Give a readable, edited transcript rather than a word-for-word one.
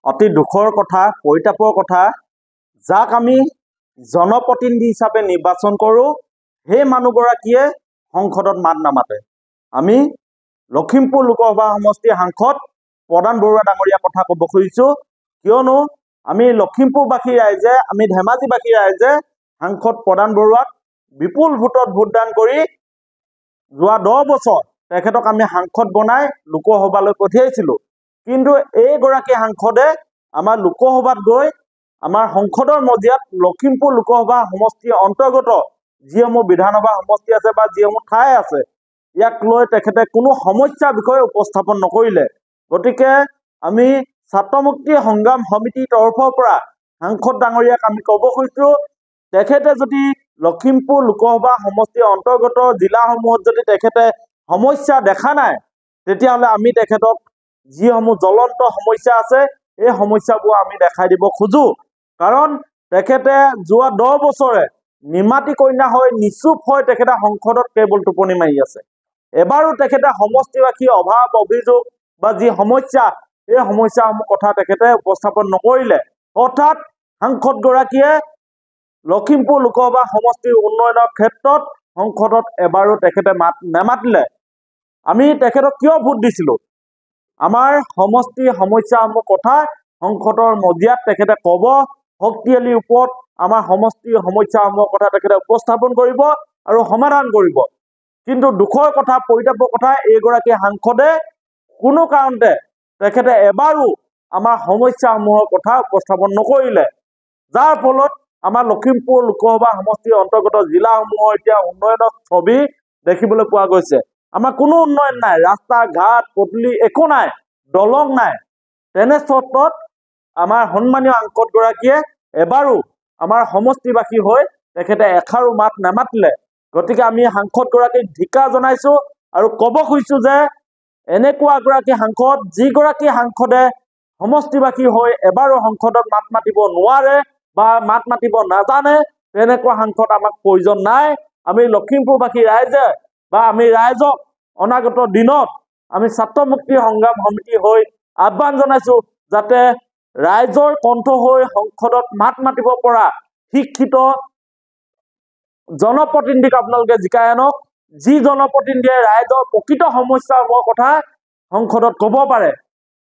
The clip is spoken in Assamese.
অতি দুখৰ কথা, পৰিতাপৰ কথা, যাক আমি জনপ্ৰতিনিধি হিচাপে নিৰ্বাচন কৰোঁ, সেই মানুহগৰাকীয়ে সংসদত মাত নামাতে। আমি লখিমপুৰ লোকসভা সমষ্টিৰ সাংসদ প্ৰদান বৰুৱা ডাঙৰীয়াৰ কথা ক'ব খুজিছোঁ, কিয়নো আমি লখিমপুৰবাসী ৰাইজে, আমি ধেমাজিবাসী ৰাইজে সাংসদ প্ৰদান বৰুৱাক বিপুল ভোটত ভোটদান কৰি যোৱা 10 বছৰ তেখেতক আমি সাংসদ বনাই লোকসভালৈ পঠিয়াইছিলোঁ। কিন্তু এইগৰাকী সাংসদে আমাৰ লোকসভাত গৈ আমাৰ সংসদৰ মজিয়াত লখিমপুৰ লোকসভা সমষ্টিৰ অন্তৰ্গত যিসমূহ বিধানসভা সমষ্টি আছে বা যিসমূহ ঠাই আছে, ইয়াক লৈ তেখেতে কোনো সমস্যাৰ বিষয়ে উপস্থাপন নকৰিলে। গতিকে আমি ছাত্ৰ মুক্তি সংগ্ৰাম সমিতিৰ তৰফৰ পৰা সাংসদ ডাঙৰীয়াক আমি ক'ব খুজিছোঁ, তেখেতে যদি লখিমপুৰ লোকসভা সমষ্টিৰ অন্তৰ্গত জিলাসমূহত যদি তেখেতে সমস্যা দেখা নাই, তেতিয়াহ'লে আমি তেখেতক যিসমূহ জ্বলন্ত সমস্যা আছে এই সমস্যাবোৰ আমি দেখাই দিব খোজোঁ। কাৰণ তেখেতে যোৱা 10 বছৰে নিমাতী কন্যা হৈ নিচুপ হৈ তেখেতে সংসদত কেৱল টোপনি মাৰি আছে। এবাৰো তেখেতে সমষ্টিবাসীৰ অভাৱ অভিযোগ বা যি সমস্যা, এই সমস্যাসমূহ কথা তেখেতে উপস্থাপন নকৰিলে। অৰ্থাৎ সাংসদগৰাকীয়ে লখিমপুৰ লোকসভা সমষ্টিৰ উন্নয়নৰ ক্ষেত্ৰত সংসদত এবাৰো তেখেতে মাত নেমাতিলে। আমি তেখেতক কিয় ভোট দিছিলোঁ? আমাৰ সমষ্টিৰ সমস্যাসমূহ কথা সংসদৰ মজিয়াত তেখেতে ক'ব, শক্তিশালী ওপৰত আমাৰ সমষ্টিৰ সমস্যাসমূহৰ কথা তেখেতে উপস্থাপন কৰিব আৰু সমাধান কৰিব। কিন্তু দুখৰ কথা, পৰিতাপৰ কথা, এইগৰাকী সাংসদে কোনো কাৰণতে তেখেতে এবাৰো আমাৰ সমস্যাসমূহৰ কথা উপস্থাপন নকৰিলে, যাৰ ফলত আমাৰ লখিমপুৰ লোকসভা সমষ্টিৰ অন্তৰ্গত জিলাসমূহৰ এতিয়া উন্নয়নৰ ছবি দেখিবলৈ পোৱা গৈছে। আমাৰ কোনো উন্নয়ন নাই, ৰাস্তা ঘাট পদূলি একো নাই, দলং নাই। তেনে ক্ষেত্ৰত আমাৰ সন্মানীয় সাংসদগৰাকীয়ে এবাৰো আমাৰ সমষ্টিবাসী হৈ তেখেতে এষাৰো মাত নামাতিলে। গতিকে আমি সাংসদগৰাকীক ধিক্কাৰ জনাইছোঁ আৰু ক'ব খুজিছোঁ যে এনেকুৱা এগৰাকী সাংসদ, যিগৰাকী সাংসদে সমষ্টিবাসী হৈ এবাৰো সংসদত মাত মাতিব নোৱাৰে বা মাত মাতিব নাজানে, তেনেকুৱা সাংসদ আমাক প্ৰয়োজন নাই। আমি লখিমপুৰবাসী ৰাইজে বা আমি ৰাইজক অনাগত দিনত আমি ছাত্ৰ মুক্তি সংগ্ৰাম সমিতি হৈ আহ্বান জনাইছোঁ, যাতে ৰাইজৰ কণ্ঠ হৈ সংসদত মাত মাতিব পৰা শিক্ষিত জনপ্ৰতিনিধিক আপোনালোকে জিকাই আনক, যি জনপ্ৰতিনিধিয়ে ৰাইজৰ প্ৰকৃত সমস্যাসমূহৰ কথা সংসদত ক'ব পাৰে।